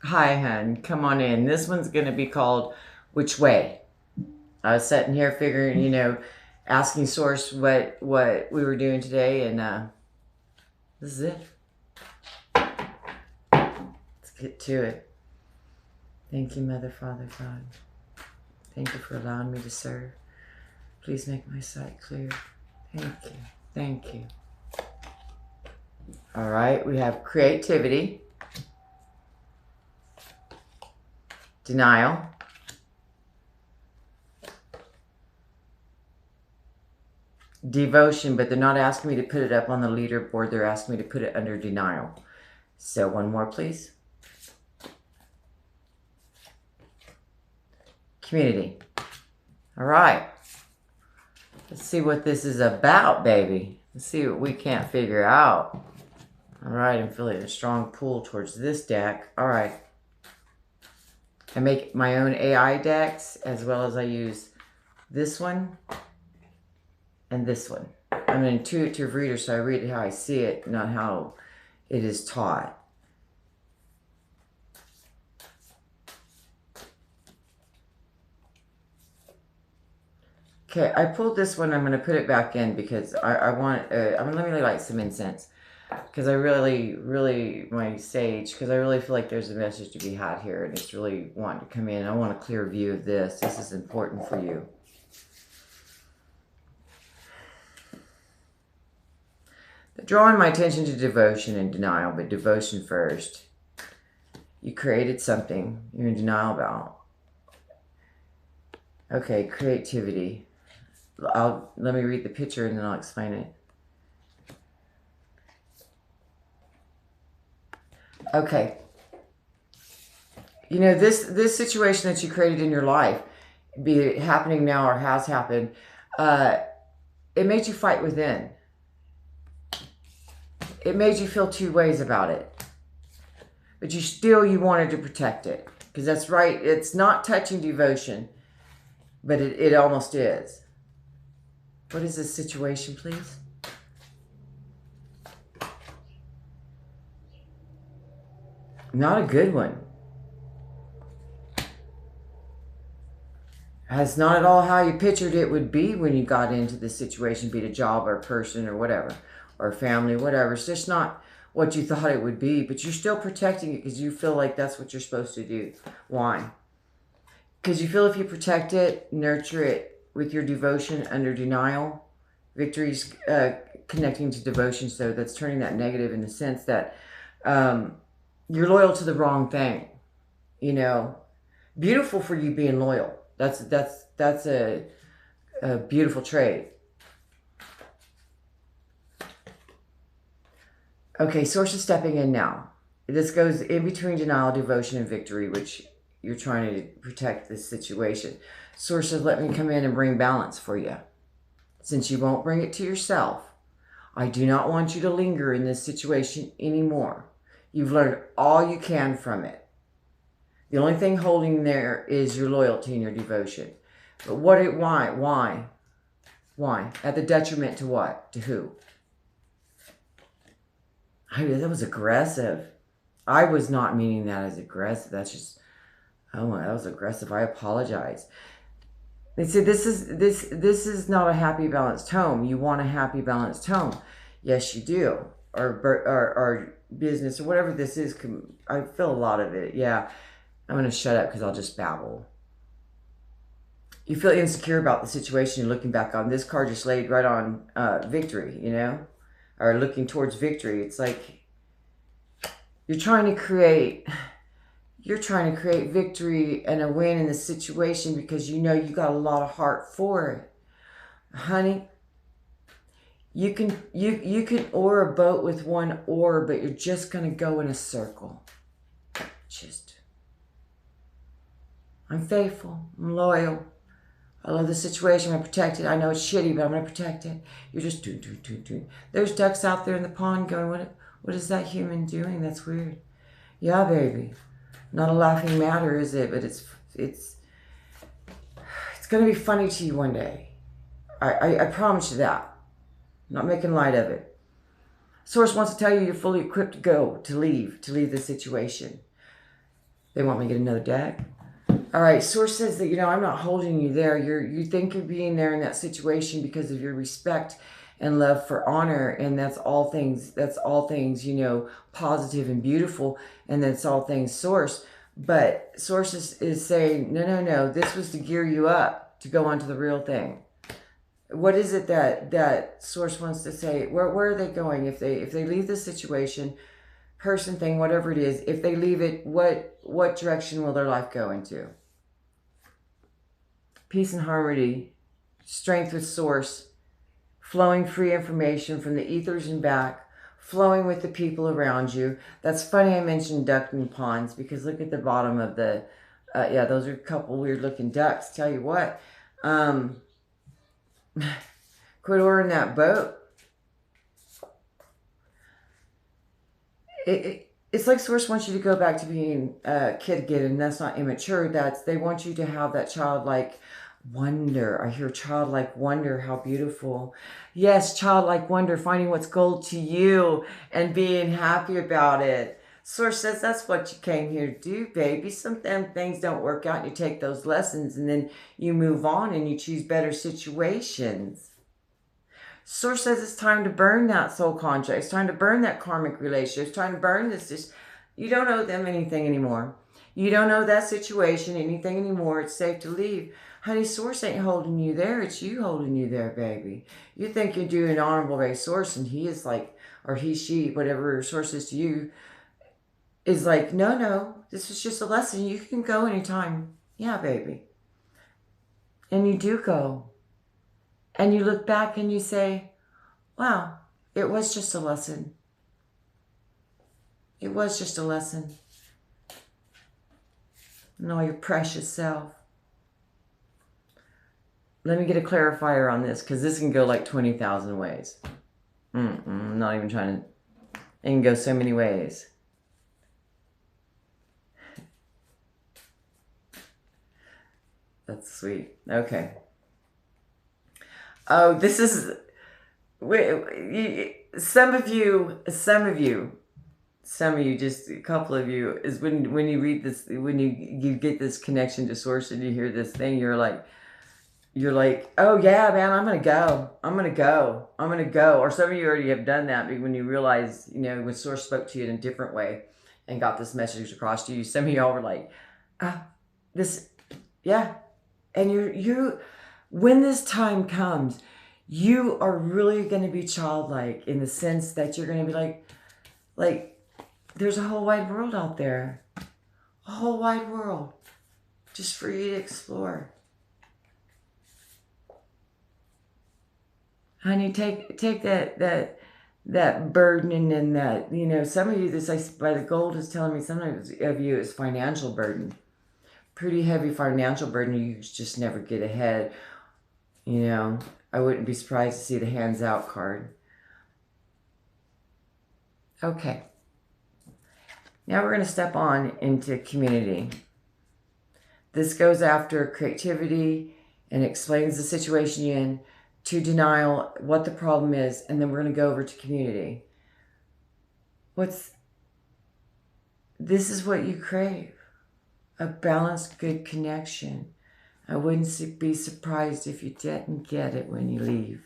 Hi, hun. Come on in. This one's going to be called Which Way? I was sitting here figuring, asking Source what we were doing today, and this is it. Let's get to it. Thank you, Mother, Father, God. Thank you for allowing me to serve. Please make my sight clear. Thank you. Thank you. All right, we have creativity, denial, devotion, but they're not asking me to put it up on the leaderboard. They're asking me to put it under denial. So one more, please. Community. All right. Let's see what this is about, baby. Let's see what we can't figure out. All right, I'm feeling a strong pull towards this deck. All right. I make my own AI decks, as well as I use this one and this one. I'm an intuitive reader, so I read it how I see it, not how it is taught. Okay, I pulled this one. I'm going to put it back in because I want, I'm going to really light some incense. Because I really, my sage, because I really feel like there's a message to be had here. And it's really wanting to come in. I want a clear view of this. This is important for you. Drawing my attention to devotion and denial, but devotion first. You created something you're in denial about. Okay, creativity. Let me read the picture and then I'll explain it. Okay. You know, this situation that you created in your life, be it happening now or has happened, it made you fight within. It made you feel two ways about it. But you wanted to protect it. Because that's right, it's not touching devotion, but it almost is. What is this situation, please? Not a good one. That's not at all how you pictured it would be when you got into this situation, be it a job or a person or whatever, or a family, whatever. It's just not what you thought it would be, but you're still protecting it because you feel like that's what you're supposed to do. Why? Because you feel if you protect it, nurture it with your devotion under denial, victory's connecting to devotion, so that's turning that negative in the sense that you're loyal to the wrong thing. You know, beautiful for you being loyal. That's a beautiful trait. Okay, Source is stepping in now. This goes in between denial, devotion, and victory, which you're trying to protect this situation. Source says, let me come in and bring balance for you. Since you won't bring it to yourself, I do not want you to linger in this situation anymore. You've learned all you can from it. The only thing holding there is your loyalty and your devotion. But why? At the detriment to what? To who? That was aggressive. I was not meaning that as aggressive. That's just, oh, that was aggressive. I apologize. They said this is not a happy, balanced home. You want a happy, balanced home. Yes, you do. Or business or whatever this is. I feel a lot of it. Yeah. I'm going to shut up because I'll just babble. You feel insecure about the situation. You're looking back on this card just laid right on victory, you know, or looking towards victory. It's like you're trying to create victory and a win in the situation because you know you got a lot of heart for it. Honey, you can oar a boat with one oar, but you're just going to go in a circle. I'm faithful. I'm loyal. I love the situation. I'm going to protect it. I know it's shitty, but I'm going to protect it. You're just doing. There's ducks out there in the pond going, what is that human doing? That's weird. Yeah, baby. Not a laughing matter, is it? But it's going to be funny to you one day. I promise you that. I'm not making light of it. Source wants to tell you you're fully equipped to go, to leave the situation. They want me to get another deck. All right, Source says that, you know, I'm not holding you there. You think you're being there in that situation because of your respect and love for honor, and that's all things, you know, positive and beautiful, and that's all things Source. But Source is saying, no, this was to gear you up to go on to the real thing. What is it that Source wants to say? Where are they going? If they leave the situation, person, thing, whatever it is, if they leave it, what direction will their life go into? Peace and harmony, strength with Source, flowing free information from the ethers and back, flowing with the people around you. That's funny I mentioned ducking ponds, because look at the bottom of the, yeah, those are a couple weird looking ducks. Tell you what, quit ordering that boat. It's like Source wants you to go back to being a kid again, and that's not immature. They want you to have that childlike wonder. I hear childlike wonder. How beautiful. Yes, childlike wonder, finding what's gold to you and being happy about it. Source says that's what you came here to do, baby. Sometimes things don't work out and you take those lessons and then you move on and you choose better situations. Source says it's time to burn that soul contract. It's time to burn that karmic relationship. It's time to burn this. You don't owe them anything anymore. You don't owe that situation anything anymore. It's safe to leave. Honey, Source ain't holding you there. It's you holding you there, baby. You think you're doing honorable by Source, and he is like, or he, she, whatever Source is to you, is like, no, this is just a lesson. You can go anytime. Yeah, baby. And you do go. And you look back and you say, wow, it was just a lesson. It was just a lesson. Know your precious self. Let me get a clarifier on this, because this can go like 20,000 ways. I'm not even trying to. It can go so many ways. That's sweet. Okay. Oh, this is. Some of you, just a couple of you, is when you read this, when you get this connection to Source and you hear this thing, you're like, oh yeah, man, I'm gonna go. Or some of you already have done that, but when you realize, you know, when Source spoke to you in a different way and got this message across to you, some of y'all were like, this, yeah. And you, when this time comes, you are really going to be childlike in the sense that you're going to be like, there's a whole wide world out there. A whole wide world just for you to explore. Honey, take that burden and that, you know, some of you, by the gold is telling me, some of you is financial burden. Pretty heavy financial burden. You just never get ahead. You know, I wouldn't be surprised to see the hands out card. Okay. Now we're going to step on into community. This goes after creativity and explains the situation you're in, to denial, what the problem is, and then we're going to go over to community. This is what you crave. A balanced, good connection. I wouldn't be surprised if you didn't get it when you leave.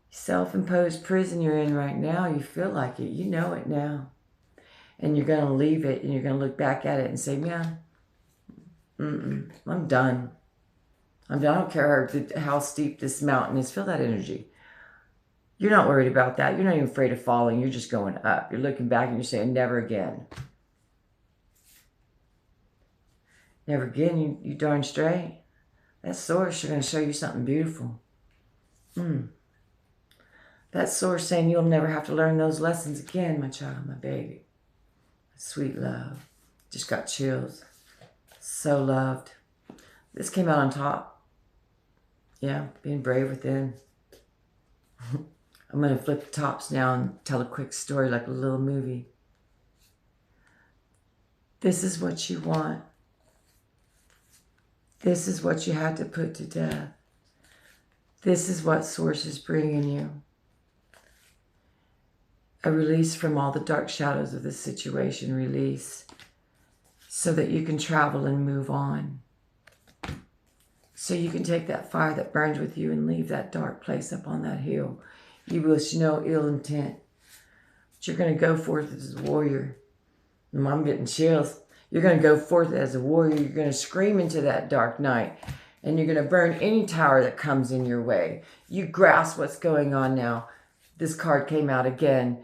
Self-imposed prison you're in right now, you feel like it. You know it now. And you're going to leave it, and you're going to look back at it and say, man, I'm done. I don't care how steep this mountain is. Feel that energy. You're not worried about that. You're not even afraid of falling. You're just going up. You're looking back and you're saying, never again. Never again, you darn straight. That Source, you're going to show you something beautiful. That Source saying you'll never have to learn those lessons again, my child, my baby. Sweet love. Just got chills. So loved. This came out on top. Yeah, being brave within. I'm going to flip the tops now and tell a quick story like a little movie. This is what you want. This is what you had to put to death. This is what Source is bringing you. A release from all the dark shadows of this situation. Release. so that you can travel and move on. So you can take that fire that burns with you and leave that dark place up on that hill. You wish no ill intent. But you're going to go forth as a warrior. I'm getting chills. You're going to go forth as a warrior. You're going to scream into that dark night. And you're going to burn any tower that comes in your way. You grasp what's going on now. This card came out again.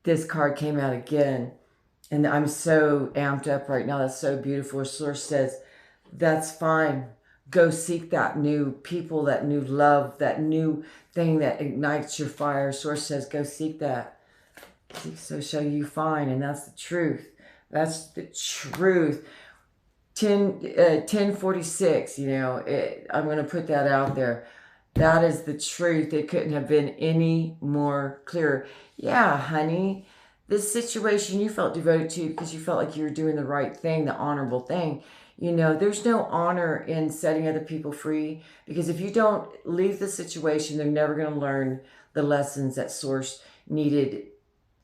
This card came out again. And I'm so amped up right now. That's so beautiful. Source says, that's fine. Go seek that new people, that new love, that new thing that ignites your fire. Source says, go seek that. So shall you find. And that's the truth. That's the truth. 1046, you know, I'm going to put that out there. That is the truth. It couldn't have been any more clear. Yeah, honey, this situation you felt devoted to because you felt like you were doing the right thing, the honorable thing. You know, there's no honor in setting other people free, because if you don't leave the situation, they're never going to learn the lessons that Source needed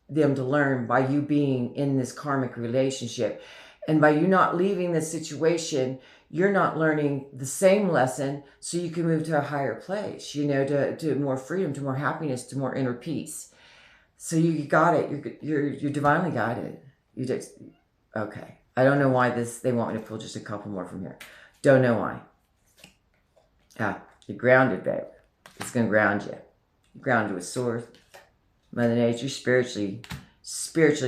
them to learn by you being in this karmic relationship. And by you not leaving this situation, you're not learning the same lesson, so you can move to a higher place, you know, to more freedom, to more happiness, to more inner peace. So you got it. You're divinely guided. You just, okay. I don't know why they want me to pull just a couple more from here. Don't know why. Yeah, you're grounded, babe. It's going to ground you. Ground you with Source, Mother Nature, spiritually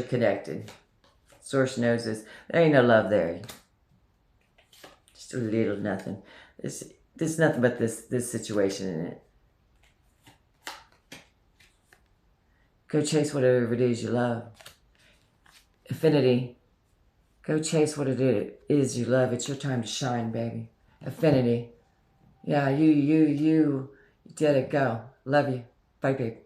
connected. Source knows this. There ain't no love there. Just a little nothing. There's nothing but this situation in it. Go chase whatever it is you love. Affinity. Go chase what it is you love. It's your time to shine, baby. Affinity. Yeah, you did it. Go. Love you. Bye, babe.